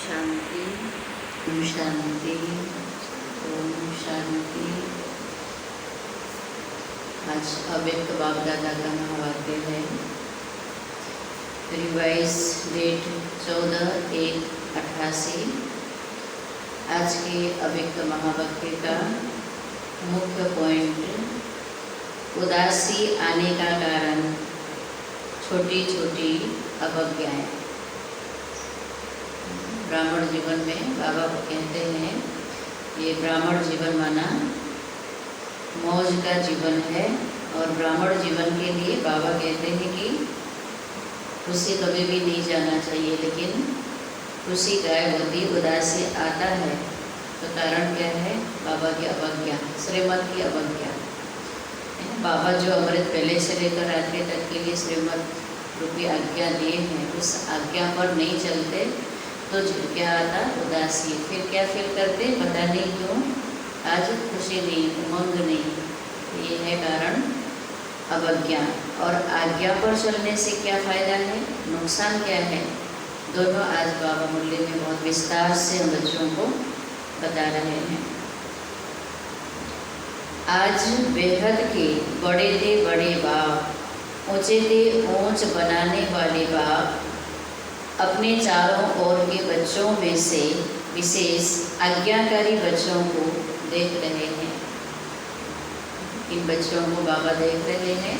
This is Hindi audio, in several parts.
शांति। ओम शांति। ओम शांति। आज अव्यक्त बाप दादा का महावाक्य है। Revised date 14/1/88। आज के अव्यक्त महावाक्य का मुख्य पॉइंट, उदासी आने का कारण छोटी छोटी अवज्ञाएं। ब्राह्मण जीवन में बाबा कहते हैं, ये ब्राह्मण जीवन माना मौज का जीवन है, और ब्राह्मण जीवन के लिए बाबा कहते हैं कि खुशी कभी भी नहीं जाना चाहिए, लेकिन खुशी गायब होती, उदासी आता है तो कारण क्या है? बाबा की अवज्ञा, श्रीमत की अवज्ञा। बाबा जो अमृत पहले से लेकर रात्रि तक के लिए श्रीमत रूपी आज्ञा दिए हैं, उस आज्ञा पर नहीं चलते तो क्या आता? उदासी। फिर क्या फील करते? पता नहीं क्यों आज खुशी नहीं, उमंग नहीं। ये है कारण अवज्ञा। और आज्ञा पर चलने से क्या फ़ायदा है, नुकसान क्या है, दोनों आज बाबा मुरली में बहुत विस्तार से हम बच्चों को बता रहे हैं। आज बेहद के बड़े थे बड़े बाप, ऊँचे थे ऊँच बनाने वाले बाप, अपने चारों ओर के बच्चों में से विशेष आज्ञाकारी बच्चों को देख रहे हैं। इन बच्चों को बाबा देख रहे हैं,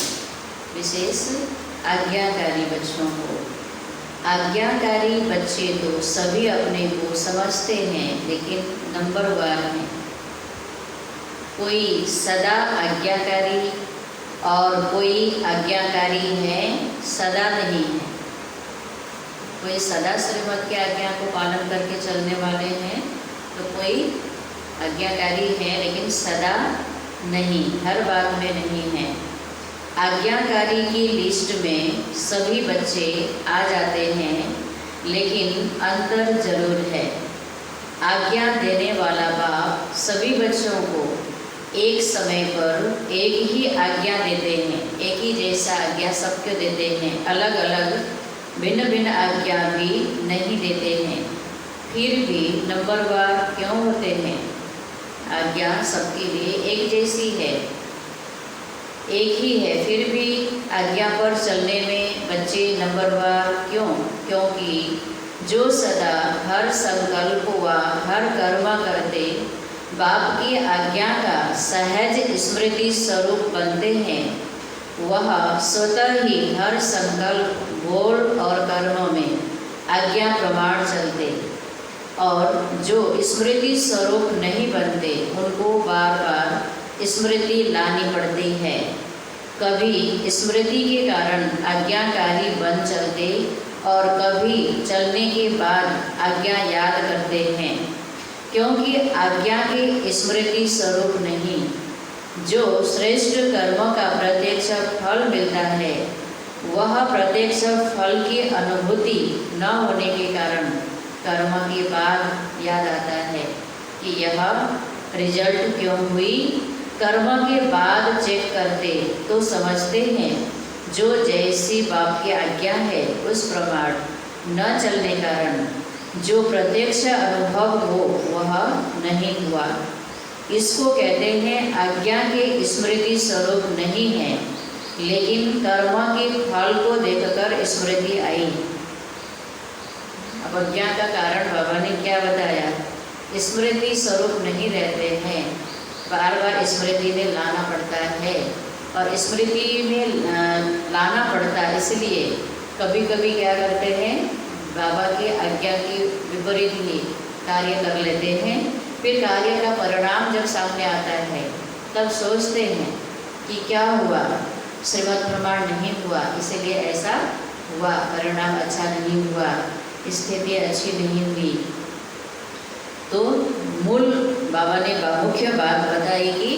विशेष आज्ञाकारी बच्चों को। आज्ञाकारी बच्चे तो सभी अपने को समझते हैं, लेकिन नंबरवार हैं। कोई सदा आज्ञाकारी और कोई आज्ञाकारी है सदा नहीं है। कोई सदा श्रीमत की आज्ञा को पालन करके चलने वाले हैं, तो कोई आज्ञाकारी है लेकिन सदा नहीं, हर बात में नहीं है। आज्ञाकारी की लिस्ट में सभी बच्चे आ जाते हैं, लेकिन अंतर जरूर है। आज्ञा देने वाला बाप सभी बच्चों को एक समय पर एक ही आज्ञा देते हैं, एक ही जैसा आज्ञा सबको देते हैं, अलग अलग भिन्न भिन्न आज्ञा भी नहीं देते हैं। फिर भी नंबरवार क्यों होते हैं? आज्ञा सबके लिए एक जैसी है, एक ही है, फिर भी आज्ञा पर चलने में बच्चे नंबरवार क्यों? क्योंकि जो सदा हर संकल्प व हर कर्म करते बाप की आज्ञा का सहज स्मृति स्वरूप बनते हैं, वह स्वतः ही हर संकल्प, बोल और कर्मों में आज्ञा प्रमाण चलते, और जो स्मृति स्वरूप नहीं बनते उनको बार बार स्मृति लानी पड़ती है। कभी स्मृति के कारण आज्ञाकारी बन चलते और कभी चलने के बाद आज्ञा याद करते हैं, क्योंकि आज्ञा के स्मृति स्वरूप नहीं। जो श्रेष्ठ कर्मों का प्रत्यक्ष फल मिलता है, वह प्रत्यक्ष फल की अनुभूति न होने के कारण कर्म के बाद याद आता है कि यह रिजल्ट क्यों हुई। कर्म के बाद चेक करते तो समझते हैं जो जैसी बाप की आज्ञा है उस प्रमाण न चलने कारण जो प्रत्यक्ष अनुभव हो वह नहीं हुआ। इसको कहते हैं आज्ञा के स्मृति स्वरूप नहीं है, लेकिन कर्म के फल को देखकर स्मृति आई। अवज्ञा का कारण बाबा ने क्या बताया? स्मृति स्वरूप नहीं रहते हैं, बार बार स्मृति में लाना पड़ता है, और स्मृति में लाना पड़ता है इसलिए कभी कभी क्या करते हैं, बाबा की आज्ञा के विपरीत ही कार्य कर लेते हैं। फिर कार्य का परिणाम जब सामने आता है तब सोचते हैं कि क्या हुआ, श्रीमत प्रमाण नहीं हुआ, इसीलिए ऐसा हुआ, परिणाम अच्छा नहीं हुआ, स्थिति अच्छी नहीं हुई। तो मूल बाबा ने मुख्य बात बताई कि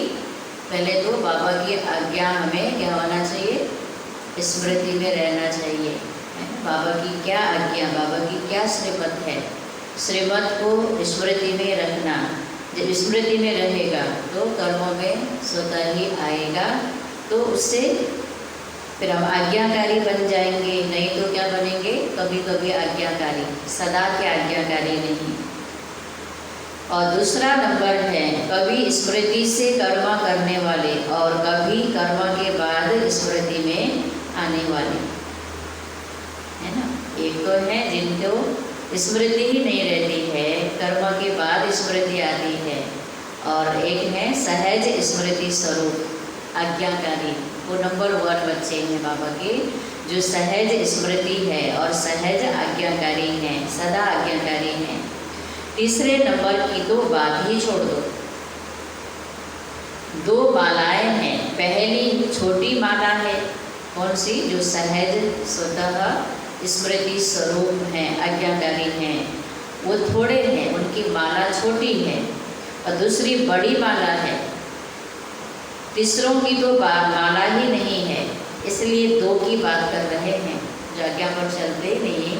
पहले तो बाबा की आज्ञा हमें क्या होना चाहिए, स्मृति में रहना चाहिए। बाबा की क्या आज्ञा, बाबा की क्या श्रीमत है, श्रीमत को स्मृति में रखना। जब स्मृति में रहेगा तो कर्मों में स्वतः ही आएगा, तो उससे फिर हम आज्ञाकारी बन जाएंगे, नहीं तो क्या बनेंगे, कभी कभी आज्ञाकारी, सदा के आज्ञाकारी नहीं। और दूसरा नंबर है कभी स्मृति से कर्म करने वाले और कभी कर्म के बाद स्मृति में आने वाले, है ना। एक तो है जिनको स्मृति ही नहीं रहती है, कर्म के बाद स्मृति आती है, और एक है सहज स्मृति स्वरूप आज्ञाकारी। वो नंबर 1 बच्चे हैं बाबा के, जो सहज स्मृति है और सहज आज्ञाकारी हैं, सदा आज्ञाकारी हैं। तीसरे नंबर की तो बात ही छोड़ दो। 2 मालाएं हैं। पहली छोटी माला है, कौन सी, जो सहज स्वतः स्मृति स्वरूप हैं, आज्ञाकारी हैं, वो थोड़े हैं, उनकी माला छोटी है। और दूसरी बड़ी माला है, तीसरों की तो माला ही नहीं है, इसलिए 2 की बात कर रहे हैं, जो आज्ञा पर चलते नहीं,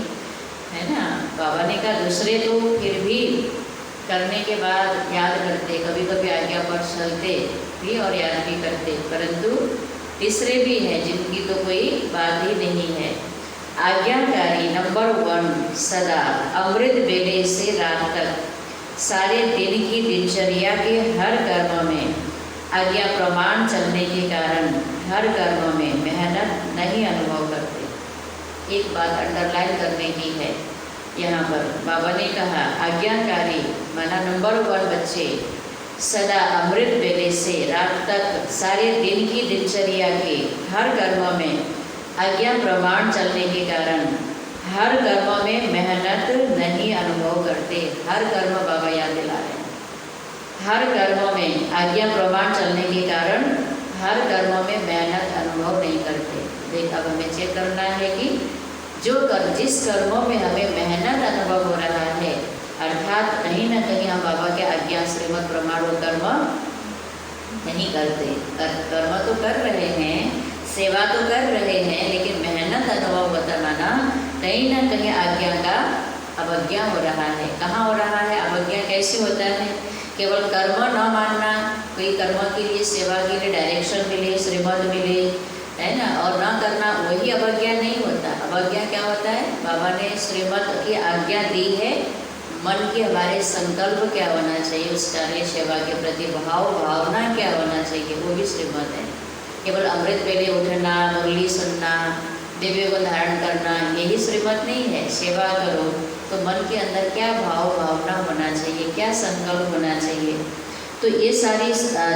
है ना। बाबा ने कहा दूसरे तो फिर भी करने के बाद याद करते, कभी कभी आज्ञा पर चलते भी और याद भी करते, परंतु तीसरे भी हैं जिनकी तो कोई बात ही नहीं है। आज्ञाकारी नंबर 1 सदा अमृत बेले से रात तक सारे दिन की दिनचर्या के हर कर्म में आज्ञा प्रमाण चलने के कारण हर कर्म में मेहनत नहीं अनुभव करते। एक बात अंडरलाइन करने की है यहाँ पर। बाबा ने कहा आज्ञाकारी माना नंबर 1 बच्चे सदा अमृत बेले से रात तक सारे दिन की दिनचर्या के हर कर्म में आज्ञा प्रमाण चलने के कारण हर कर्म में मेहनत नहीं अनुभव करते। हर कर्म बाबा याद दिला रहे हैं, हर कर्म में आज्ञा प्रमाण चलने के कारण हर कर्म में मेहनत अनुभव नहीं करते। देख, अब हमें चेक करना है कि जिस कर्मों में हमें मेहनत अनुभव हो रहा है, अर्थात कहीं ना कहीं हम बाबा के आज्ञा श्रीमत प्रमाण और कर्म नहीं करते। कर्म तो कर रहे हैं, सेवा तो कर रहे हैं, लेकिन मेहनत अनुभव बताना कहीं ना कहीं आज्ञा का अवज्ञा हो रहा है। कहाँ हो रहा है अवज्ञा? कैसे होता है? केवल कर्म न मानना, कोई कर्म के लिए, सेवा के लिए डायरेक्शन मिले, श्रीमत मिले, है ना, और ना करना, वही अवज्ञा नहीं होता। अवज्ञा क्या होता है? बाबा ने श्रीमत की आज्ञा दी है, मन के हमारे संकल्प क्या होना चाहिए, उस कार्य सेवा के प्रति भावना क्या होना चाहिए, वो भी श्रीमत है। केवल अमृत बेले उठना, मुरली सुनना, दिव्य को धारण करना, यही श्रीमत नहीं है। सेवा करो तो मन के अंदर क्या भावना होना चाहिए, क्या संकल्प होना चाहिए। तो ये सारी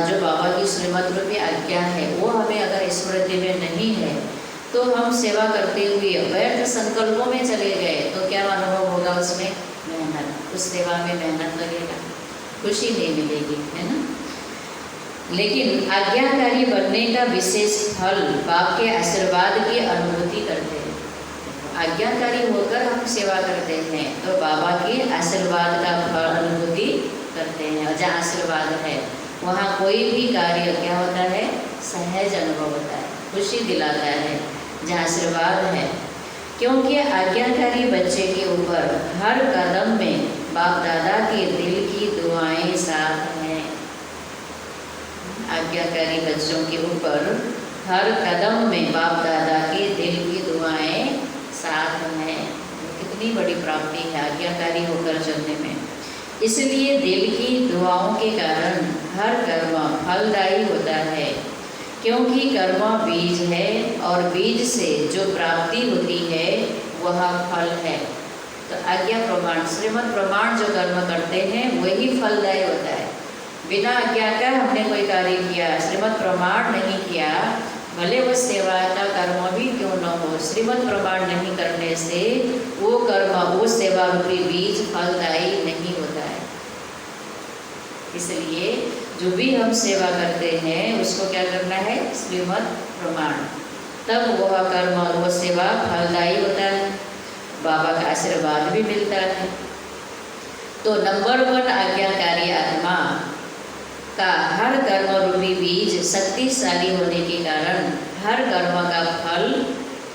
जो बाबा की श्रीमत रूपी आज्ञा है, वो हमें अगर स्मृति में नहीं है तो हम सेवा करते हुए व्यर्थ संकल्पों में चले गए तो क्या अनुभव होगा? उसमें मेहनत, उस सेवा में मेहनत लगेगा, खुशी नहीं मिलेगी, है ना। लेकिन आज्ञाकारी बनने का विशेष फल बाप के आशीर्वाद की अनुभूति करते हैं। आज्ञाकारी होकर हम सेवा करते हैं तो बाबा के आशीर्वाद का फल अनुभूति करते हैं। और जहाँ आशीर्वाद है वहाँ कोई भी कार्य क्या होता है? सहज अनुभव होता है, खुशी दिलाता है जहाँ आशीर्वाद है। क्योंकि आज्ञाकारी बच्चे के ऊपर हर कदम में बाप दादा के दिल की दुआएं साथ हैं। आज्ञाकारी बच्चों के ऊपर हर कदम में बाप दादा के दिल की दुआएं साथ हैं। कितनी बड़ी प्राप्ति है आज्ञाकारी होकर चलने में। इसलिए दिल की दुआओं के कारण हर कर्म फलदायी होता है, क्योंकि कर्म बीज है और बीज से जो प्राप्ति होती है वह फल है। तो आज्ञा प्रमाण, श्रीमत प्रमाण जो कर्म करते हैं वही फलदायी होता है। बिना आज्ञा का हमने कोई कार्य किया, श्रीमत प्रमाण नहीं किया, भले वो सेवा का कर्म भी क्यों न हो, श्रीमत प्रमाण नहीं करने से वो कर्म, वो सेवा रूपी बीज फलदायी नहीं होता है। इसलिए जो भी हम सेवा करते हैं उसको क्या करना है? श्रीमत प्रमाण, तब वह कर्म और वह सेवा फलदायी होता है, बाबा का आशीर्वाद भी मिलता है। तो नंबर 1 आज्ञाकारी आत्मा का हर कर्म रूपी बीज शक्तिशाली होने के कारण हर कर्म का फल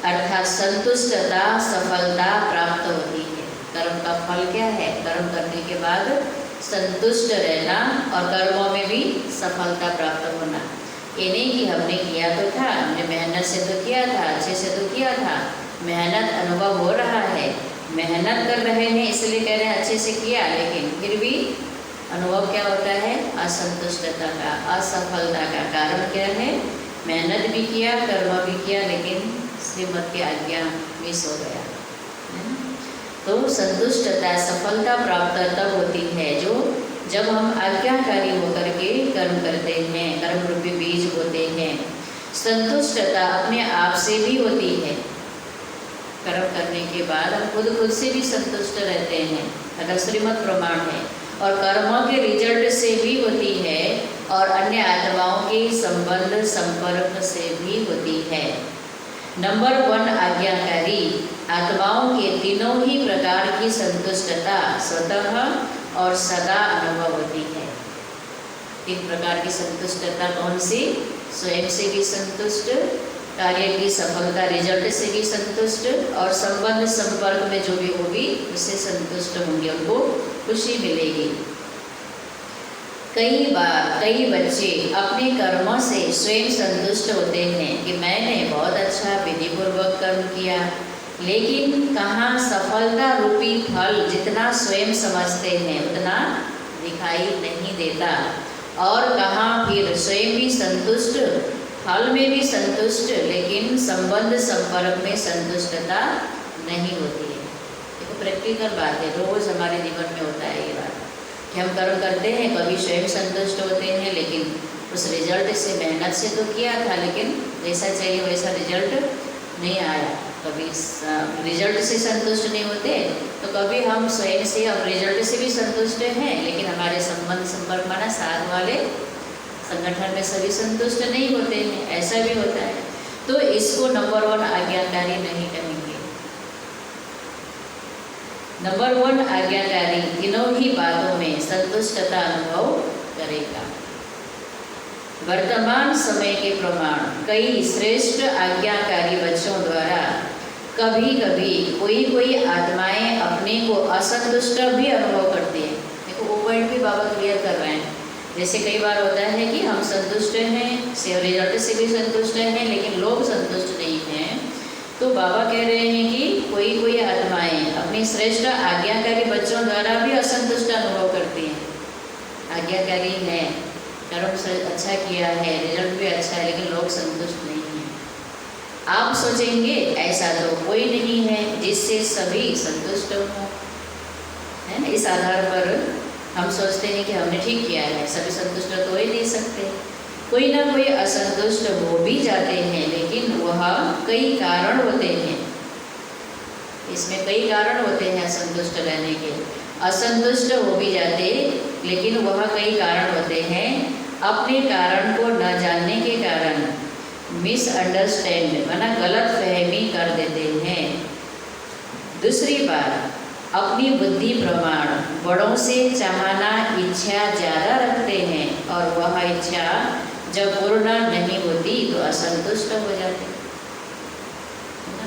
अर्थात संतुष्टता, सफलता प्राप्त होती है। कर्म का फल क्या है? कर्म करने के बाद संतुष्ट रहना और कर्मों में भी सफलता प्राप्त होना। ये नहीं कि हमने किया तो था, हमने मेहनत से तो किया था, अच्छे से तो किया था, मेहनत अनुभव हो रहा है, मेहनत कर रहे हैं इसलिए कह रहे हैं अच्छे से किया, लेकिन फिर भी अनुभव क्या होता है? असंतुष्टता का, असफलता का। कारण क्या है? मेहनत भी किया, कर्म भी किया, लेकिन श्रीमत की आज्ञा मिस हो गया। तो संतुष्टता, सफलता प्राप्त तब होती है जब हम आज्ञाकारी होकर के कर्म करते हैं, कर्म रूपी बीज होते हैं। संतुष्टता अपने आप से भी होती है, कर्म करने के बाद हम खुद से भी संतुष्ट रहते हैं अगर श्रीमत प्रमाण है, और कर्मों के रिजल्ट से भी होती है, और अन्य आत्माओं के संबंध संपर्क से भी होती है। नंबर 1 आज्ञाकारी आत्माओं के तीनों ही प्रकार की संतुष्टता स्वतः और सदा अनुभव होती है। 3 प्रकार की संतुष्टता कौन सी? स्वयं से भी संतुष्ट, कार्य की सफलता रिजल्ट से भी संतुष्ट, और संबंध संपर्क में जो भी होगी उससे संतुष्ट होंगे, उनको खुशी मिलेगी। कई बार कई बच्चे अपने कर्मों से स्वयं संतुष्ट होते हैं कि मैंने बहुत अच्छा विधिपूर्वक कर्म किया, लेकिन कहाँ सफलता रूपी फल जितना स्वयं समझते हैं उतना दिखाई नहीं देता, और कहाँ फिर स्वयं भी संतुष्ट, फल में भी संतुष्ट, लेकिन संबंध संपर्क में संतुष्टता नहीं होती है। देखो प्रैक्टिकल बात है, रोज हमारे जीवन में होता है ये बात कि हम कर्म करते हैं, कभी स्वयं संतुष्ट होते हैं, लेकिन उस रिजल्ट से, मेहनत से तो किया था, लेकिन जैसा चाहिए वैसा रिजल्ट नहीं आया। कभी रिजल्ट से संतुष्ट नहीं होते, तो कभी हम स्वयं से, हम रिजल्ट से भी संतुष्ट हैं, लेकिन हमारे संबंध संपर्क माना साथ वाले संगठन में सभी संतुष्ट नहीं होते हैं, ऐसा भी होता है। तो इसको नंबर 1 आज्ञाकारी नहीं कहेंगे। नंबर 1 आज्ञाकारी तीनों ही बातों में संतुष्टता अनुभव करेगा। वर्तमान समय के प्रमाण कई श्रेष्ठ आज्ञाकारी बच्चों द्वारा कभी कभी कोई आत्माएं अपने को असंतुष्ट भी अनुभव करती हैं। देखो वो पॉइंट भी बाबा क्लियर कर रहे हैं। जैसे कई बार होता है कि हम संतुष्ट हैं, रिजल्ट से भी संतुष्ट हैं, लेकिन लोग संतुष्ट नहीं हैं, तो बाबा कह रहे हैं कि कोई आत्माएं अपनी श्रेष्ठ आज्ञाकारी बच्चों द्वारा भी असंतुष्ट अनुभव करती हैं। आज्ञाकारी है, कर्म से अच्छा किया है, रिजल्ट भी अच्छा है, लेकिन लोग संतुष्ट नहीं हैं। आप सोचेंगे ऐसा तो कोई नहीं है जिससे सभी संतुष्ट हों, है ना। इस आधार पर हम सोचते हैं कि हमने ठीक किया है, सभी संतुष्ट तो हो ही नहीं सकते, कोई ना कोई असंतुष्ट हो भी जाते हैं, लेकिन वह कई कारण होते हैं। इसमें कई कारण होते हैं असंतुष्ट रहने के। असंतुष्ट हो भी जाते, लेकिन वह कई कारण होते हैं अपने कारण को न जानने के कारण मिसअंडरस्टैंड माना गलत फहमी कर देते हैं। दूसरी बात, अपनी बुद्धि प्रमाण बड़ों से चाहना इच्छा ज़्यादा रखते हैं, और वह इच्छा जब पूर्ण नहीं होती तो असंतुष्ट हो जाते हैं।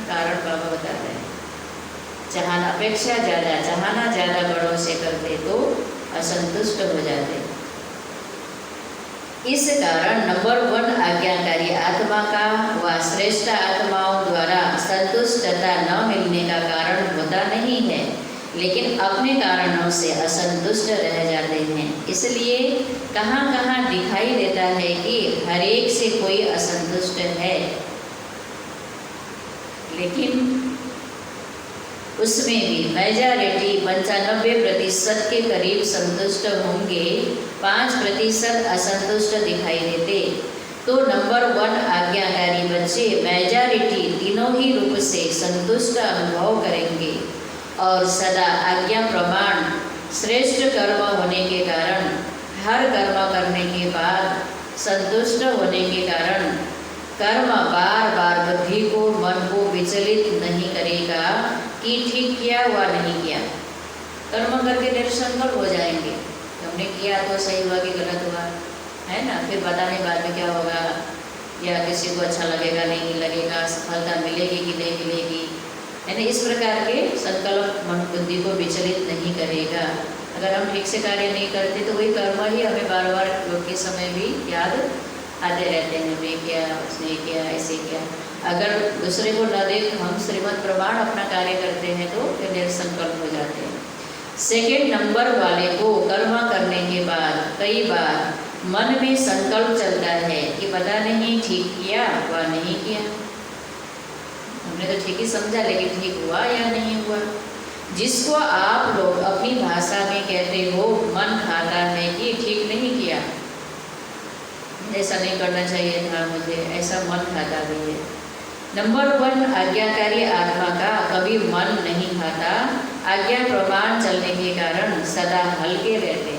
कारण बाबा बता रहे हैं, चाहना अपेक्षा ज़्यादा, चाहना ज़्यादा बड़ों से करते तो असंतुष्ट हो जाते। इस कारण नंबर 1 आज्ञाकारी आत्मा का व श्रेष्ठ आत्माओं द्वारा संतुष्टता न मिलने का कारण होता नहीं है, लेकिन अपने कारणों से असंतुष्ट रह जाते हैं। इसलिए कहाँ कहाँ दिखाई देता है कि हर एक से कोई असंतुष्ट है, लेकिन उसमें भी मेजॉरिटी 95% के करीब संतुष्ट होंगे, 5% असंतुष्ट दिखाई देते। तो नंबर 1 आज्ञाकारी बच्चे मेजॉरिटी तीनों ही रूप से संतुष्ट अनुभव करेंगे, और सदा आज्ञा प्रमाण श्रेष्ठ कर्म होने के कारण, हर कर्म करने के बाद संतुष्ट होने के कारण कर्म बार बार बुद्धि को, मन को विचलित नहीं करेगा कि ठीक किया हुआ नहीं किया। कर्म करके निर्संकल्प हो जाएंगे, हमने किया तो सही हुआ कि गलत हुआ, है ना। फिर बताने बाद में क्या होगा, या किसी को अच्छा लगेगा नहीं लगेगा, सफलता मिलेगी कि नहीं मिलेगी, है ना। इस प्रकार के संकल्प मन बुद्धि को विचलित नहीं करेगा। अगर हम ठीक से कार्य नहीं करते तो वही कर्म ही हमें बार बार योग के समय भी याद आते रहते हैं, मैं किया, उसने किया, ऐसे किया। अगर दूसरे को न देख हम श्रीमद् प्रमाण अपना कार्य करते हैं तो फिर निरसंकल्प हो जाते हैं। सेकेंड नंबर वाले को कर्म करने के बाद कई बार मन में संकल्प चलता है कि पता नहीं ठीक किया व नहीं किया, हमने तो ठीक ही समझा लेकिन ठीक हुआ या नहीं हुआ। जिसको आप लोग अपनी भाषा में कहते हो मन खाता है कि ठीक नहीं किया, ऐसा नहीं करना चाहिए था मुझे, ऐसा मन खाता भी है। नंबर 1 आज्ञाकारी आत्मा का कभी मन नहीं खाता। आज्ञा प्रमाण चलने के कारण सदा हल्के रहते,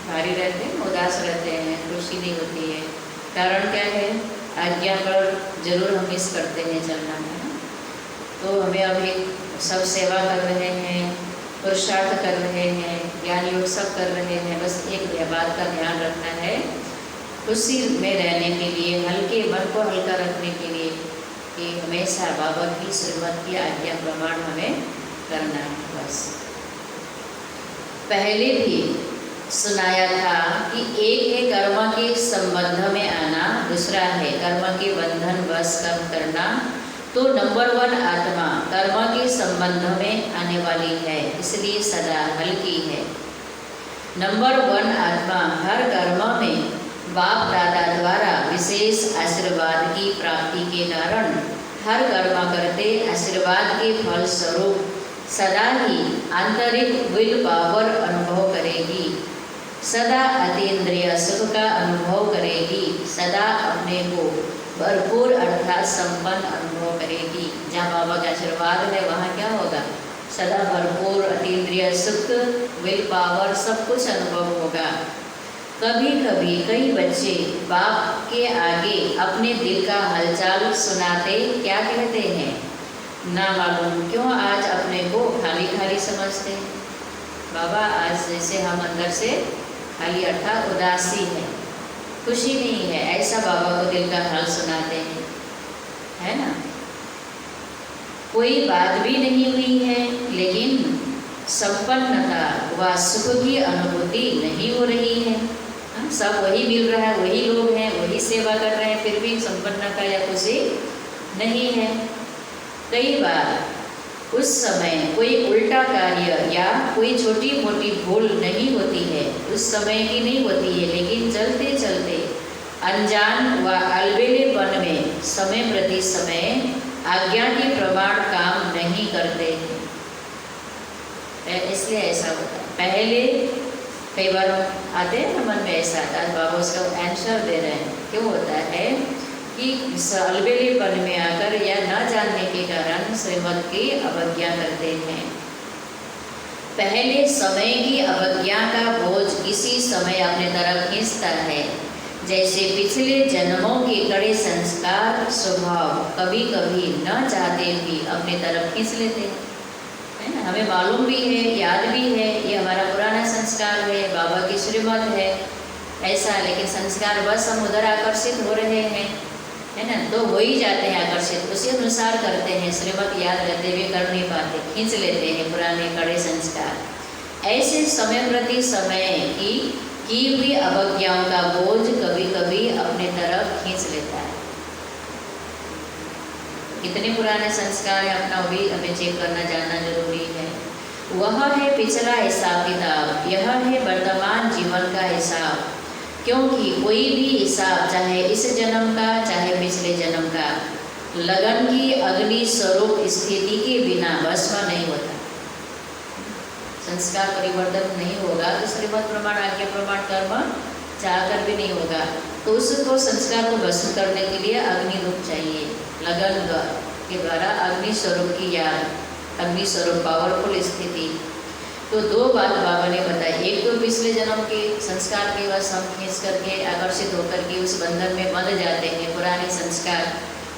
भारी रहते, उदास रहते हैं, खुशी नहीं होती है। कारण क्या है? आज्ञा पर जरूर हम मिस करते हैं चलना है। तो हमें अभी सब सेवा कर रहे हैं, पुरुषार्थ कर रहे हैं, ज्ञान योग सब कर रहे हैं, बस एक बात का ध्यान रखना है, खुशी में रहने के लिए, हल्के मन को हल्का रखने के लिए कि हमेशा बाबा की श्रीमत की आज्ञा प्रमाण हमें करना है। बस पहले भी सुनाया था कि एक है कर्म के संबंध में आना, दूसरा है कर्म के बंधन वश कर्म करना। तो नंबर 1 आत्मा कर्म के संबंध में आने वाली है, इसलिए सदा हल्की है। नंबर 1 आत्मा हर कर्म में बाप दादा द्वारा विशेष आशीर्वाद की प्राप्ति के कारण हर कर्म करते आशीर्वाद के फल स्वरूप सदा ही आंतरिक विल पावर अनुभव करेगी, सदा अतीन्द्रिय सुख का अनुभव करेगी, सदा अपने को भरपूर अर्थात संपन्न अनुभव करेगी। जहाँ बाबा का आशीर्वाद है वहाँ क्या होगा? सदा भरपूर अतीन्द्रिय सुख, विल पावर सब कुछ अनुभव होगा। कभी कभी कई बच्चे बाप के आगे अपने दिल का हलचल सुनाते क्या कहते हैं? ना मालूम क्यों आज अपने को खाली खाली समझते हैं। बाबा आज जैसे हम अंदर से खाली अर्थात उदासी है, खुशी नहीं है, ऐसा बाबा को दिल का हाल सुनाते हैं, है ना। कोई बात भी नहीं हुई है लेकिन संपन्नता व सुख की अनुभूति नहीं हो रही है। सब वही मिल रहा है, वही लोग हैं, वही सेवा कर रहे हैं, फिर भी संपन्नता या खुशी नहीं है। कई बार उस समय कोई उल्टा कार्य या कोई छोटी मोटी भूल नहीं होती है, उस समय की नहीं होती है, लेकिन चलते चलते अनजान व अलबेलेपन में समय प्रति समय आज्ञा के प्रमाण काम नहीं करते हैं, इसलिए ऐसा होता है। पहले कई बार आते हैं ना मन में ऐसा आता है, बाबा उसका आंसर दे रहे हैं। क्यों होता है कि अलबेलेपन में आकर या न जानने के कारण श्रीमत की अवज्ञा करते हैं। पहले समय की अवज्ञा का बोझ इसी समय अपने तरफ खींचता है, जैसे पिछले जन्मों के कड़े संस्कार स्वभाव कभी कभी न चाहते भी अपने तरफ खींच लेते हैं, है ना। हमें मालूम भी है, याद भी है, ये हमारा पुराना संस्कार है, बाबा की श्रीमत है ऐसा, लेकिन संस्कार बस हम उधर आकर्षित हो रहे हैं, है ना। तो हो ही जाते हैं आकर्षित, उसी अनुसार करते हैं, श्रीमत याद रहते हुए कर नहीं पाते, खींच लेते हैं पुराने कड़े संस्कार। ऐसे समय प्रति समय की हुई अवज्ञाओं का बोझ कभी कभी अपने तरफ खींच लेता है। कितने पुराने संस्कार हैं अपना भी हमें चेक करना जानना जरूरी है। वह है पिछला हिसाब किताब, यह है वर्तमान जीवन का हिसाब, क्योंकि कोई भी हिसाब चाहे इस जन्म का चाहे पिछले जन्म का लगन की अग्नि स्वरूप स्थिति के बिना भस्म नहीं होता। संस्कार परिवर्तन नहीं होगा तो श्रीमत प्रमाण आज्ञा प्रमाण कर्म चाहकर भी नहीं होगा। तो उसको संस्कार को भस्म करने के लिए अग्नि रूप चाहिए, लगन के द्वारा अग्नि स्वरूप की याद, अग्नि स्वरूप पावरफुल स्थिति। तो दो बात बाबा ने बताई, एक तो पिछले जन्म के संस्कार के वश हम खींच करके आकर्षित होकर के उस बंधन में बंध जाते हैं पुराने संस्कार,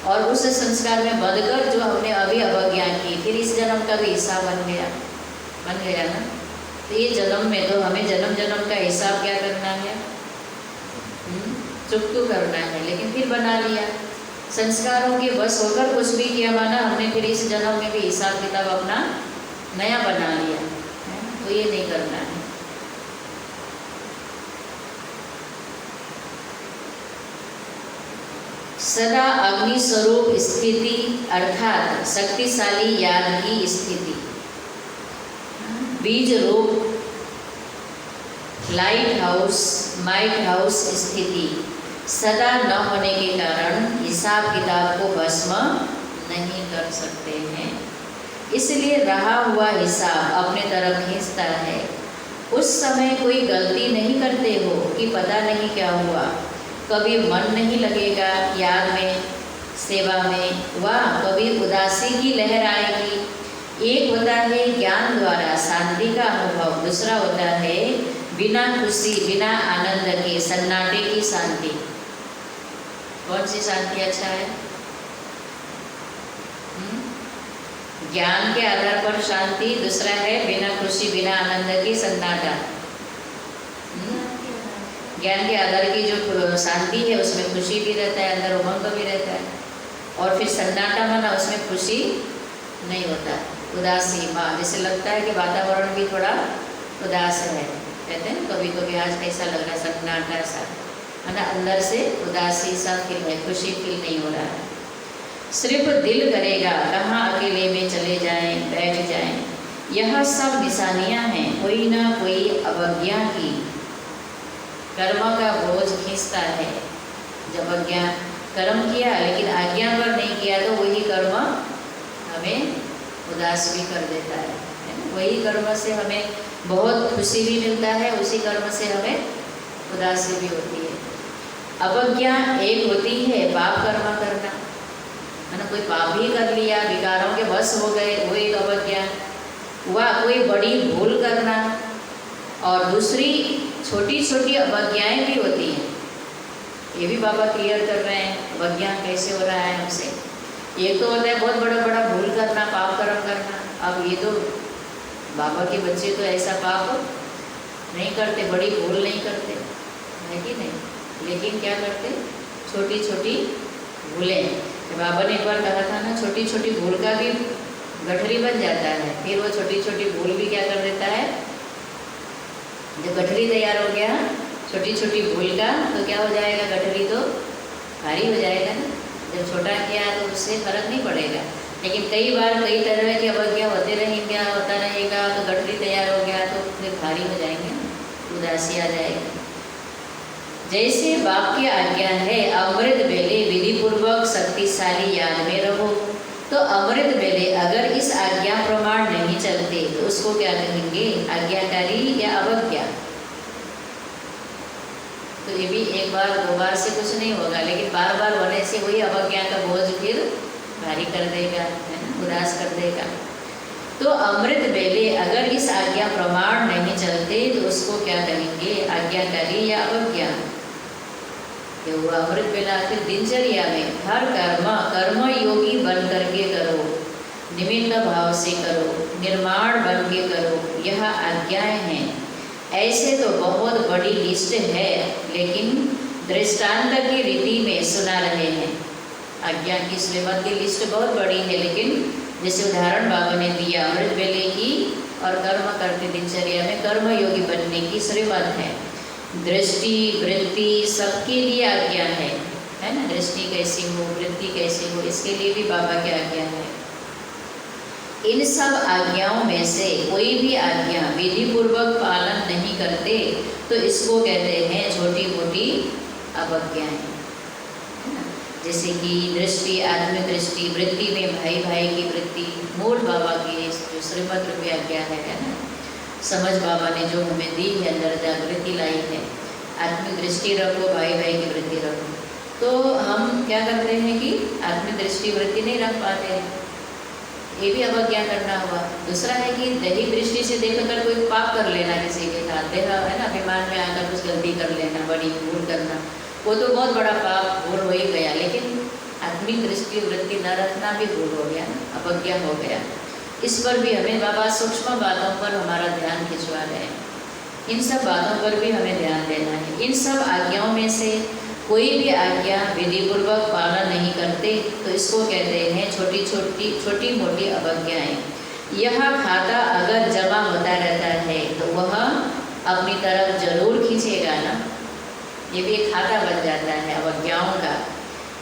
और उस संस्कार में बंधकर जो हमने अभी अवज्ञा की फिर इस जन्म का भी हिसाब बन गया ना। तो ये जन्म में तो हमें जन्म जन्म का हिसाब क्या करना है, चुकतू करना है, लेकिन फिर बना लिया संस्कारों के बस होकर कुछ भी किया माना हमने, फिर इस जन्म में भी हिसाब किताब अपना नया बना लिया, तो ये नहीं करना है। सदा अग्नि स्वरूप स्थिति अर्थात शक्तिशाली याद की स्थिति। बीज रूप लाइट हाउस माइट हाउस स्थिति सदा न होने के कारण हिसाब किताब को भस्म नहीं कर सकते हैं, इसलिए रहा हुआ हिसाब अपने तरफ खींचता है। उस समय कोई गलती नहीं करते हो कि पता नहीं क्या हुआ, कभी मन नहीं लगेगा याद में सेवा में, व कभी उदासी की लहर आएगी। एक होता है ज्ञान द्वारा शांति का अनुभव, दूसरा होता है बिना खुशी बिना आनंद के सन्नाटे की शांति। कौन सी शांति अच्छा है? ज्ञान के आधार पर शांति, दूसरा है बिना खुशी बिना आनंद की सन्नाटा। ज्ञान के आधार की जो शांति है उसमें खुशी भी रहता है, अंदर उमंग भी रहता है, और फिर सन्नाटा माना उसमें खुशी नहीं होता, उदासी माँ, जैसे लगता है कि वातावरण भी थोड़ा उदास है, कहते हैं कभी कभी आज कैसा लग रहा है, सन्नाटा सा है ना, अंदर से उदासी सा फील है, खुशी फील नहीं हो रहा है। सिर्फ दिल करेगा कहाँ अकेले में चले जाएं बैठ जाएं। यह सब निशानियां हैं कोई ना कोई अवज्ञा की, कर्म का बोझ खींचता है। जब अज्ञा कर्म किया लेकिन आज्ञा पर नहीं किया तो वही कर्म हमें उदास भी कर देता है ना? वही कर्म से हमें बहुत खुशी भी मिलता है, उसी कर्म से हमें उदासी भी होती है। अवज्ञा एक होती है पाप कर्म करना, है ना, कोई पाप ही कर लिया, विकारों के वश हो गए, वो एक अवज्ञा हुआ। कोई बड़ी भूल करना, और दूसरी छोटी छोटी अवज्ञाएं भी होती हैं, ये भी बाबा क्लियर कर रहे हैं अवज्ञा कैसे हो रहा है हमसे। एक तो होता है बहुत बड़ा बड़ा भूल करना, पाप कर्म करना। अब ये तो बाबा के बच्चे तो ऐसा पाप नहीं करते, बड़ी भूल नहीं करते, है कि नहीं, लेकिन क्या करते, छोटी छोटी भूलें। बाबा ने एक बार कहा था ना, छोटी छोटी भूल का भी गठरी बन जाता है, फिर वो छोटी छोटी भूल भी क्या कर देता है, जब गठरी तैयार हो गया छोटी छोटी भूल का, तो क्या हो जाएगा, गठरी तो भारी हो जाएगा ना। जब छोटा किया तो उससे फर्क नहीं पड़ेगा, लेकिन कई बार कई तरह की अवज्ञा होते रहेंगे, होता रहेगा, तो गठरी तैयार हो गया तो फिर भारी हो जाएंगे, उदासी आ जाएगी। जैसे बाप की आज्ञा है अमृत बेले विधि पूर्वक शक्तिशाली याद में रहो, तो अमृत बेले अगर इस आज्ञा प्रमाण नहीं चलते तो उसको क्या कहेंगे, आज्ञाकारी या अवज्ञा। तो ये भी एक बार दो बार से कुछ नहीं होगा, लेकिन बार बार होने से वही अवज्ञा का बोझ फिर भारी कर देगा, है ना, उदास कर देगा। तो अमृत बेले अगर इस आज्ञा प्रमाण नहीं चलते तो उसको क्या कहेंगे, आज्ञाकारी या अवज्ञा। ये हुआ अमृत बेला। फिर दिनचर्या में हर कर्म योगी बन करके करो, निमित्त भाव से करो, निर्माण बन के करो, यह आज्ञाएं हैं। ऐसे तो बहुत बड़ी लिस्ट है, लेकिन दृष्टांत की रीति में सुना रहे हैं। आज्ञा की श्रीमत की लिस्ट बहुत बड़ी है, लेकिन जैसे उदाहरण बाबा ने दिया अमृत बेले की, और कर्म करते दिनचर्या में कर्म योगी बनने की श्रीमत है। दृष्टि वृत्ति सबके लिए आज्ञा है ना, दृष्टि कैसी हो, वृत्ति कैसी हो, इसके लिए भी बाबा की आज्ञा है। इन सब आज्ञाओं में से कोई भी आज्ञा विधि पूर्वक पालन नहीं करते तो इसको कहते हैं छोटी मोटी अवज्ञाएं, है ना। जैसे कि दृष्टि, आत्मिक दृष्टि, वृत्ति में भाई भाई की वृत्ति, मूल बाबा की जो श्रीमत रूपी आज्ञा है ना, समझ बाबा ने जो हमें दी है, अंदर जागृति लाई है, आत्मिक दृष्टि रखो, भाई भाई की वृत्ति रखो। तो हम क्या करते हैं कि आत्मिक दृष्टि वृत्ति नहीं रख पाते हैं, ये भी अवज्ञा करना हुआ। दूसरा है कि दैहिक दृष्टि से देखकर कोई पाप कर लेना, किसी के साथ देह है ना, अभिमान में आकर कुछ गलती कर लेना, बड़ी भूल करना, वो तो बहुत बड़ा पाप भूल हो ही गया। लेकिन आत्मिक दृष्टि वृत्ति न रखना भी भूल हो गया ना, अवज्ञा हो गया। इस पर भी हमें बाबा सूक्ष्म बातों पर हमारा ध्यान खिंचवा रहे हैं, इन सब बातों पर भी हमें ध्यान देना है। इन सब आज्ञाओं में से कोई भी आज्ञा विधि पूर्वक पालन नहीं करते तो इसको कहते हैं छोटी मोटी अवज्ञाएं। यह खाता अगर जमा होता रहता है तो वह अपनी तरफ जरूर खींचेगा ना, ये भी एक खाता बन जाता है अवज्ञाओं का।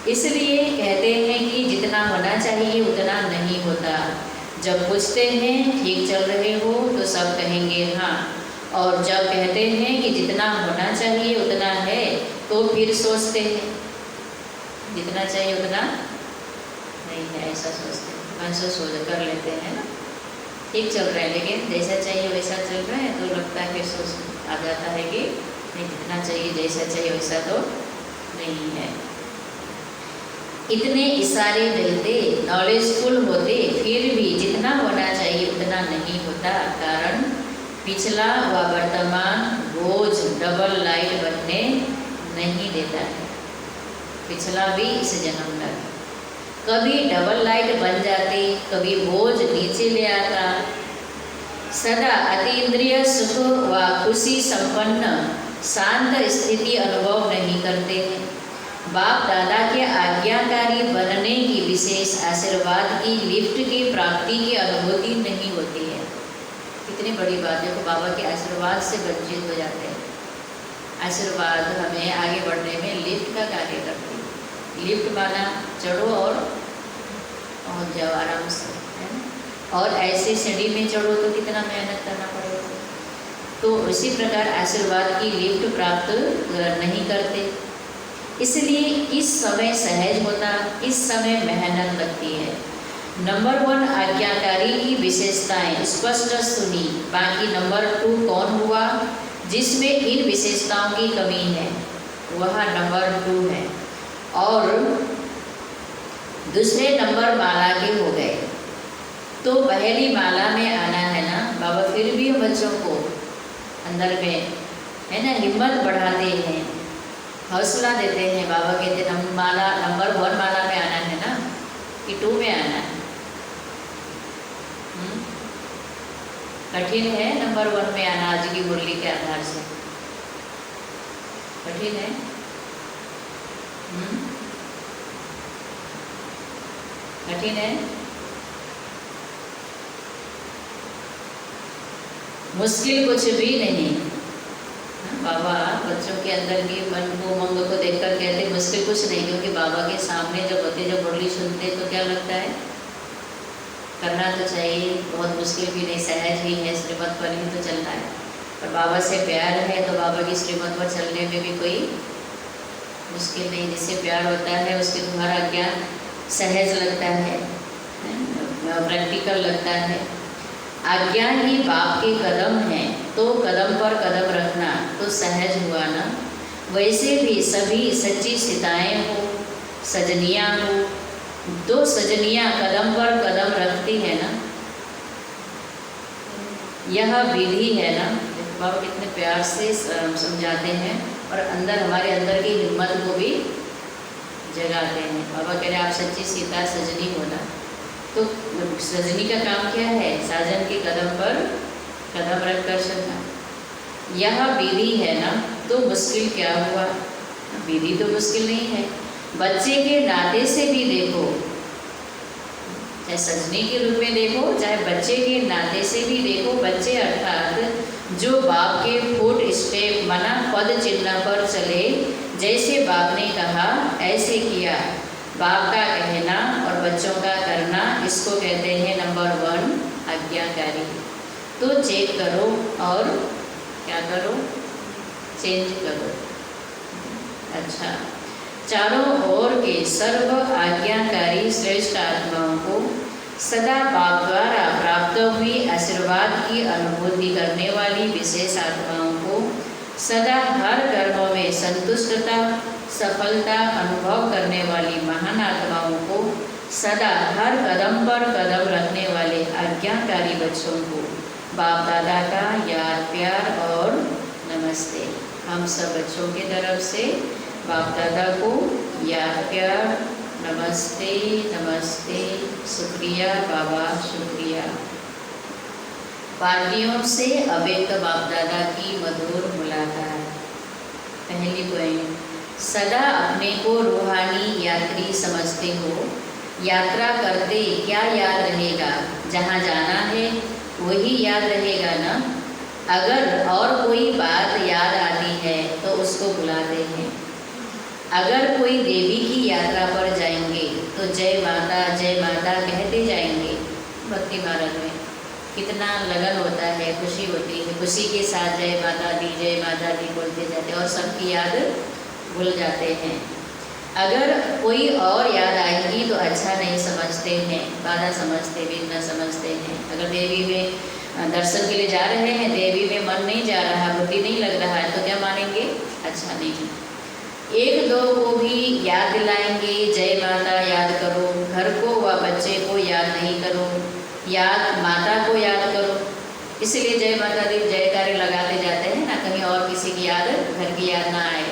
इसलिए कहते हैं कि जितना होना चाहिए उतना नहीं होता। जब पूछते हैं ठीक चल रहे हो तो सब कहेंगे हाँ, और जब कहते हैं कि जितना होना चाहिए उतना है तो फिर सोचते हैं जितना चाहिए उतना नहीं है, ऐसा सोचते हैं, मन से सोच कर लेते हैं ना। ठीक चल रहा है लेकिन जैसा चाहिए वैसा चल रहा है तो लगता है फिर सोच आ जाता है कि नहीं, जितना चाहिए जैसा चाहिए वैसा तो नहीं है। इतने इशारे मिलते, नॉलेजफुल होते, फिर भी जितना होना चाहिए उतना नहीं होता। कारण पिछला व वर्तमान बोझ डबल लाइट बनने नहीं देता है। पिछला भी इस जन्म तक कभी डबल लाइट बन जाती, कभी बोझ नीचे ले आता। सदा अतीन्द्रिय सुख व खुशी संपन्न शांत स्थिति अनुभव नहीं करते हैं। बाप दादा के आज्ञाकारी बनने की विशेष आशीर्वाद की लिफ्ट की प्राप्ति की अनुभूति नहीं होती है। कितनी बड़ी बात है, तो बाबा के आशीर्वाद से वंचित हो जाते हैं। आशीर्वाद हमें आगे बढ़ने में लिफ्ट का कार्य करती है। लिफ्ट माना चढ़ो और पहुँच जाओ आराम से, है ना। और ऐसे सीढ़ी में चढ़ो तो कितना मेहनत करना पड़ेगा। तो उसी प्रकार आशीर्वाद की लिफ्ट प्राप्त नहीं करते, इसलिए इस समय सहज होता, इस समय मेहनत लगती है। नंबर 1 आज्ञाकारी की विशेषताएं स्पष्ट सुनी। बाकी नंबर 2 कौन हुआ जिसमें इन विशेषताओं की कमी है, वह नंबर 2 है। और दूसरे नंबर माला के हो गए। तो पहली माला में आना है ना बाबा, फिर भी बच्चों को अंदर में है ना हिम्मत बढ़ाते हैं, हौसला देते हैं। बाबा कहते हैं माला नंबर 1 माला में आना है ना कि 2 में आना है। कठिन है नंबर 1 में आना आज की मुरली के आधार से, कठिन है। कठिन है, मुश्किल कुछ भी नहीं। बाबा बच्चों के अंदर की मन को उमंग को देखकर कहते मुश्किल कुछ नहीं, क्योंकि बाबा के सामने जब होते जब मुरली सुनते तो क्या लगता है करना तो चाहिए, बहुत मुश्किल भी नहीं, सहज ही है, श्रीमत पर ही तो चलना है। और बाबा से प्यार है तो बाबा की श्रीमत पर चलने में भी कोई मुश्किल नहीं। जिससे प्यार होता है उसके द्वारा ज्ञान सहज लगता है, प्रैक्टिकल लगता है। आज्ञा ही बाप के कदम है तो कदम पर कदम रखना तो सहज हुआ ना। वैसे भी सभी सच्ची सीताएं हो, सजनियाँ हो, तो सजनियाँ कदम पर कदम रखती है ना। यह विधि है ना। बाबा कितने प्यार से समझाते हैं और अंदर हमारे अंदर की हिम्मत को भी जगाते हैं। बाबा कह रहे आप सच्ची सीता सजनी होना। तो सजनी का काम क्या है, साजन के कदम पर कदम रखकर चलना। यह विधि है ना, तो मुश्किल क्या हुआ, विधि तो मुश्किल नहीं है। बच्चे के नाते से भी देखो, चाहे सजनी के रूप में देखो चाहे बच्चे के नाते से भी देखो। बच्चे अर्थात जो बाप के फुट स्टेप मना पद चिन्ह पर चले, जैसे बाप ने कहा ऐसे किया। बाप का कहना और बच्चों का करना, इसको कहते हैं नंबर 1 आज्ञाकारी। तो चेक करो और क्या करो, चेंज करो। अच्छा, चारों ओर के सर्व आज्ञाकारी श्रेष्ठ आत्माओं को सदा बाप द्वारा प्राप्त हुई आशीर्वाद की अनुभूति करने वाली विशेष आत्माओं को सदा हर कर्मों में संतुष्टता सफलता अनुभव करने वाली महान आत्माओं को सदा हर कदम पर कदम रखने वाले आज्ञाकारी बच्चों को बाप दादा का याद प्यार और नमस्ते। हम सब बच्चों की तरफ से बाप दादा को याद प्यार नमस्ते नमस्ते, शुक्रिया बाबा शुक्रिया। पार्टियों से अव्यक्त बाप दादा की मधुर मुलाकात। पहली पॉइंट, सदा अपने को रूहानी यात्री समझते हो। यात्रा करते क्या याद रहेगा, जहाँ जाना है वही याद रहेगा ना। अगर और कोई बात याद आती है तो उसको बुलाते हैं। अगर कोई देवी की यात्रा पर जाएंगे तो जय माता कहते जाएंगे। भक्ति मार्ग में कितना लगन होता है, खुशी होती है, खुशी के साथ जय माता दी बोलते जाते हैं और सबकी याद भूल जाते हैं। अगर कोई और याद आएगी तो अच्छा नहीं समझते हैं, बाधा समझते, विघ्न समझते हैं। अगर देवी में दर्शन के लिए जा रहे हैं, देवी में मन नहीं जा रहा, बुद्धि नहीं लग रहा है, तो क्या मानेंगे? अच्छा नहीं। एक दो को भी याद दिलाएंगे, जय माता याद करो, घर को व बच्चे को याद नहीं करो, याद माता को याद करो। इसलिए जय माता दी जयकारे लगाते जाते हैं ना, कहीं और किसी की याद, घर की याद ना आए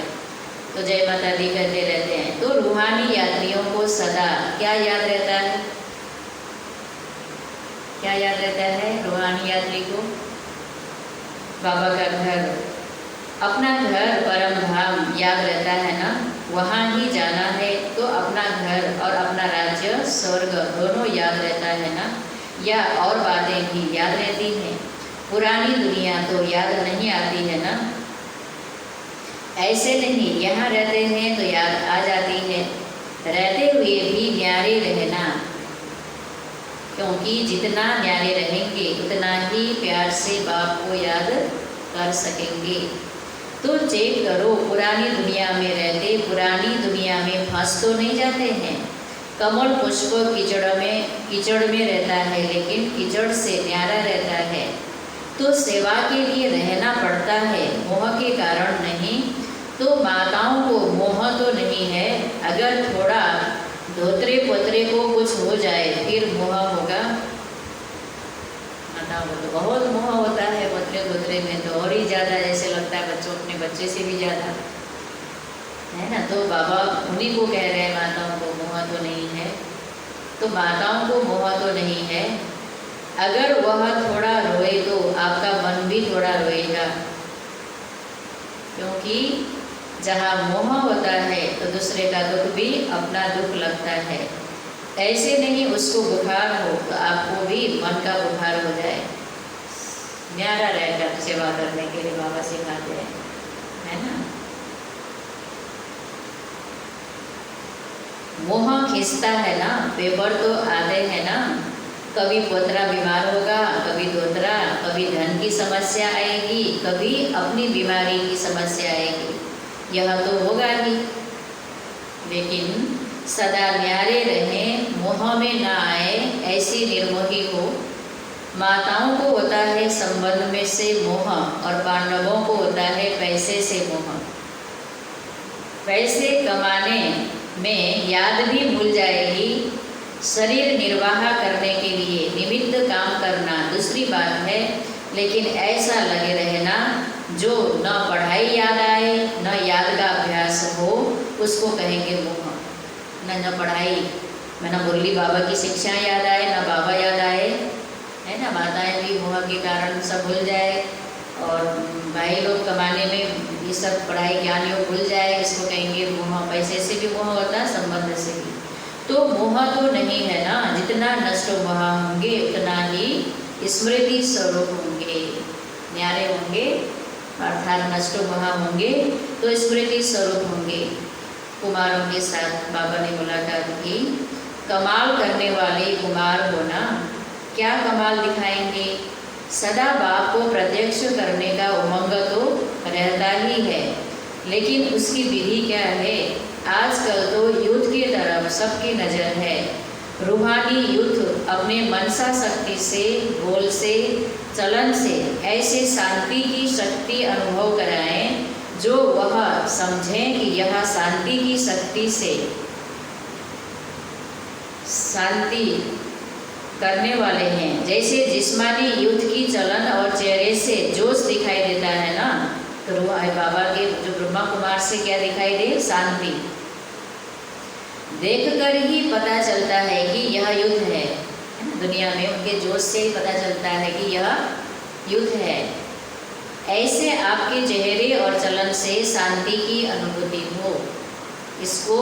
तो जय माता दी कहते रहते हैं। तो रूहानी यात्रियों को सदा क्या याद रहता है? क्या याद रहता है रूहानी यात्री को? बाबा का घर, अपना घर परम धाम याद रहता है ना, वहाँ ही जाना है तो अपना घर और अपना राज्य स्वर्ग दोनों याद रहता है ना, या और बातें भी याद रहती हैं। पुरानी दुनिया तो याद नहीं आती है ना। ऐसे नहीं, यहाँ रहते हैं तो याद आ जाती है, रहते हुए भी न्यारे रहना, क्योंकि जितना न्यारे रहेंगे उतना ही प्यार से बाप को याद कर सकेंगे। तो चेक करो, पुरानी दुनिया में रहते पुरानी दुनिया में फंस तो नहीं जाते हैं। कमल पुष्प कीचड़ में रहता है, लेकिन कीचड़ से न्यारा रहता है। तो सेवा के लिए रहना पड़ता है, मोह के कारण नहीं। तो माताओं को मोह तो नहीं है, अगर थोड़ा धोतरे पोतरे को कुछ हो जाए फिर मोह होगा। माताओं को तो बहुत मोह होता है, पोतरे धोतरे में तो और ही ज़्यादा, जैसे लगता है बच्चों अपने बच्चे से भी ज़्यादा, है ना। तो बाबा उन्हीं को कह रहे हैं, माताओं को मोह तो नहीं है। तो माताओं को मोह तो नहीं है, अगर वह थोड़ा रोए तो आपका मन भी थोड़ा रोएगा, क्योंकि जहाँ मोह होता है तो दूसरे का दुख भी अपना दुख लगता है। ऐसे नहीं उसको बुखार हो तो आपको भी मन का बुखार हो जाए। न्यारा रहकर सेवा करने के लिए बाबा सिखाते हैं, है ना। मोह खींचता है ना, पेपर तो आते हैं ना, कभी पोतरा बीमार होगा, कभी दोतरा, कभी धन की समस्या आएगी, कभी अपनी बीमारी की समस्या आएगी, यह तो होगा ही। लेकिन सदा न्यारे रहें, मोह में ना आए, ऐसी निर्मोही हो। माताओं को होता है संबंध में से मोह और पांडवों को होता है पैसे से मोह। पैसे कमाने में याद भी भूल जाएगी, शरीर निर्वाह करने के लिए निमित्त काम करना दूसरी बात है, लेकिन ऐसा लगे रहना जो न पढ़ाई याद आए न याद का अभ्यास हो, उसको कहेंगे मोह। न पढ़ाई में न मुरली बाबा की शिक्षा याद आए, न बाबा याद आए, है ना। माताएं भी मोह के कारण सब भूल जाए, और भाई लोग कमाने में ये सब पढ़ाई ज्ञान योग भूल जाए, इसको कहेंगे मोह। पैसे से भी मोह होता है, संबंध से भी। तो मोह तो नहीं है ना, जितना नष्ट मोह होंगे उतना ही स्मृति स्वरूप होंगे, न्यारे होंगे, अर्थात नष्ट मोह होंगे तो स्मृति स्वरूप होंगे। कुमारों के साथ बाबा ने मुलाकात की, कमाल करने वाले कुमार होना, क्या कमाल दिखाएंगे? सदा बाप को प्रत्यक्ष करने का उमंग तो रहता ही है, लेकिन उसकी विधि क्या है? आजकल तो युद्ध की तरफ सबकी नज़र है। रूहानी युद्ध अपने मनसा शक्ति से, बोल से, चलन से ऐसे शांति की शक्ति अनुभव कराएं जो वह समझें कि यह शांति की शक्ति से शांति करने वाले हैं। जैसे जिस्मानी युद्ध की चलन और चेहरे से जोश दिखाई देता है ना, तो बाबा के जो ब्रह्मा कुमार से क्या दिखाई दे? शांति। देखकर ही पता चलता है कि यह युद्ध है, दुनिया में उनके जोश से ही पता चलता है कि यह युद्ध है। ऐसे आपके चेहरे और चलन से शांति की अनुभूति हो, इसको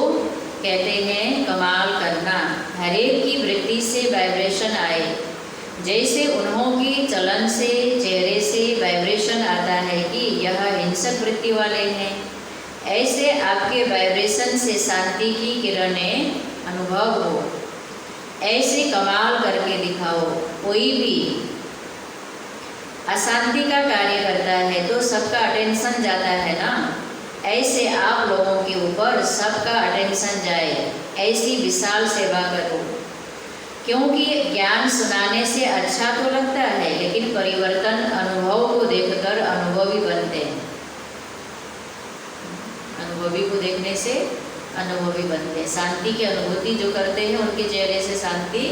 कहते हैं कमाल करना। हरेक की वृत्ति से वाइब्रेशन आए, जैसे उन्हों की चलन से, चेहरे से वाइब्रेशन आता है कि यह हिंसक वृत्ति वाले हैं, ऐसे आपके वाइब्रेशन से शांति की किरणें अनुभव हो। ऐसे कमाल करके दिखाओ। कोई भी अशांति का कार्य करता है तो सबका अटेंशन जाता है ना, ऐसे आप लोगों के ऊपर सबका अटेंशन जाए, ऐसी विशाल सेवा करो। क्योंकि ज्ञान सुनाने से अच्छा तो लगता है, लेकिन परिवर्तन अनुभव को देखकर अनुभवी बनते हैं। अनुभवी को देखने से अनुभवी बनते हैं। शांति की अनुभूति जो करते हैं उनके चेहरे से शांति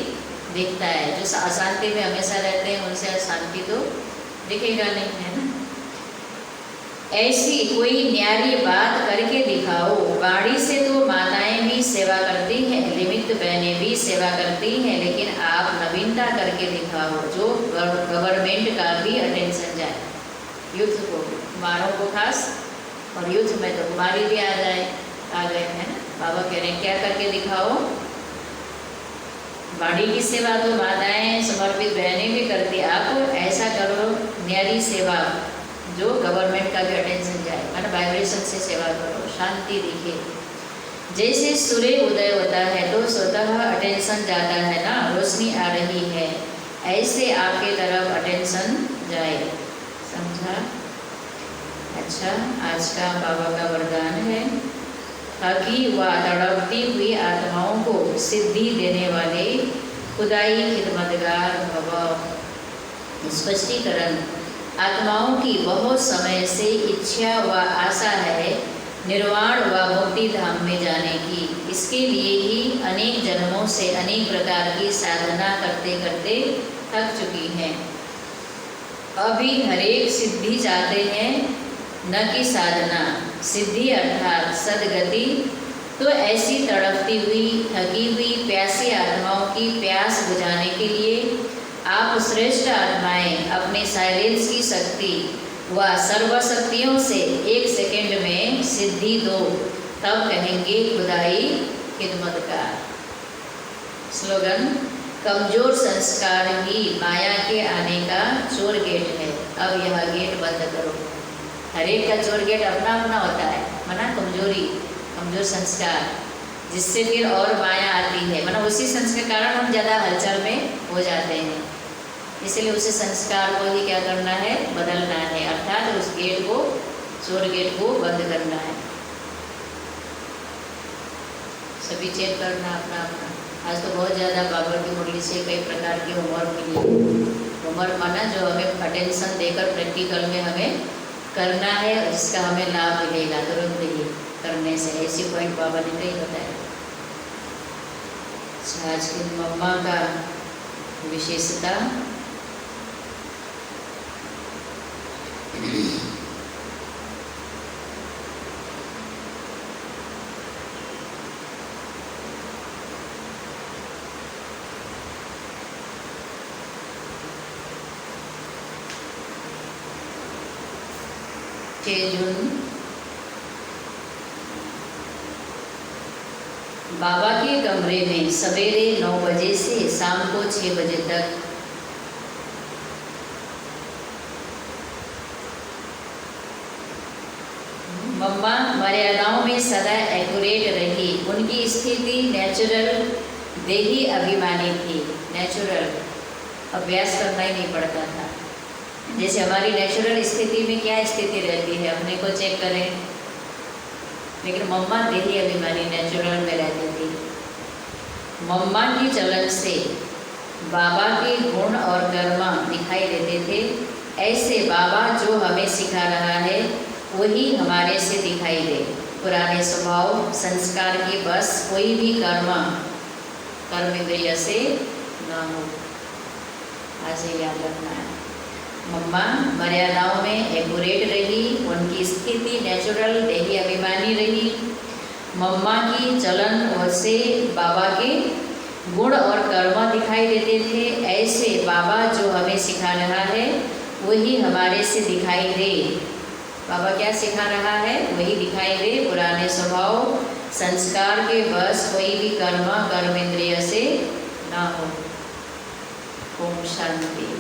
दिखता है। जो अशांति में हमेशा रहते हैं उनसे अशांति तो दिखेगा नहीं, है ना। ऐसी कोई न्यारी बात करके दिखाओ। वाणी से तो माताएं भी सेवा करती हैं, निमित्त बहनें भी सेवा करती हैं, लेकिन आप नवीनता करके दिखाओ जो गवर्नमेंट का भी अटेंशन जाए। यूथ को, कुमारों को खास, और यूथ में तो कुमारी भी आ गए, है ना। बाबा कह रहे हैं क्या करके दिखाओ। वाणी की सेवा तो माताएं समर्पित बहनें भी करती, आप ऐसा करो न्यारी सेवा जो गवर्नमेंट का भी अटेंशन जाए, है, वाइब्रेशन से सेवा करो, शांति दिखे। जैसे सूर्य उदय होता है तो स्वतः अटेंशन जाता है ना, रोशनी आ रही है, ऐसे आपके तरफ अटेंशन जाए। समझा? अच्छा, आज का बाबा का वरदान है, ताकि वह तड़पती हुई आत्माओं को सिद्धि देने वाले खुदाई खिदमतगार भव। स्पष्टीकरण, आत्माओं की बहुत समय से इच्छा व आशा है निर्वाण व मुक्ति धाम में जाने की। इसके लिए ही अनेक जन्मों से अनेक प्रकार की साधना करते करते थक चुकी हैं। अभी हरेक सिद्धि चाहते हैं, न कि साधना। सिद्धि अर्थात सदगति। तो ऐसी तड़पती हुई, थकी हुई, प्यासी आत्माओं की प्यास बुझाने के लिए आप श्रेष्ठ आत्माएं अपने साइलेंस की शक्ति व सर्वशक्तियों से 1 सेकंड में सिद्धि दो, तब कहेंगे खुदाई खिदमतगार। स्लोगन, कमजोर संस्कार ही माया के आने का चोर गेट है। अब यह गेट बंद करो। हर एक का चोर गेट अपना अपना होता है, माना कमजोरी, कमजोर संस्कार, जिससे फिर और माया आती है। माना उसी संस्कार के कारण हम ज़्यादा हलचल में हो जाते हैं। इसलिए उसी संस्कार को ही क्या करना है, बदलना है, अर्थात उस गेट को, चोर गेट को बंद करना है। सभी चेक करना अपना अपना। आज तो बहुत ज़्यादा बाबा की मुरली से कई प्रकार की होमवर्क मिली। होमवर्क माना जो हमें अटेंशन देकर प्रैक्टिकल में हमें करना है, जिसका हमें लाभ मिलेगा तुरंत ही करने से। ऐसी पॉइंट बाबा ने कई बताया। अच्छा, आज की मम्मा का विशेषता, जून बाबा के कमरे में सवेरे 9 बजे से शाम को 6 बजे तक मम्मा मर्यादाओं में सदा एक्यूरेट रही। उनकी स्थिति नेचुरल देही अभिमानी थी। नेचुरल, अभ्यास करना ही नहीं पड़ता था। जैसे हमारी नेचुरल स्थिति में क्या स्थिति रहती है, अपने को चेक करें। लेकिन मम्मा देही अभिमानी नेचुरल में रहती थी। मम्मा की चलन से बाबा के गुण और कर्म दिखाई देते थे। ऐसे बाबा जो हमें सिखा रहा है वही हमारे से दिखाई दे। पुराने स्वभाव संस्कार के बस कोई भी कर्म इंद्रिय से न हो। आज याद रखना है। मम्मा मर्यादाओं में एक्यूरेट रही। उनकी स्थिति नेचुरल देही अभिमानी रही। मम्मा की चलन से बाबा के गुण और कर्म दिखाई देते थे। ऐसे बाबा जो हमें सिखा रहा है वही हमारे से दिखाई दे। बाबा क्या सिखा रहा है वही दिखाई दे। पुराने स्वभाव संस्कार के बस कोई भी कर्म इंद्रिय से ना हो। ओम शांति।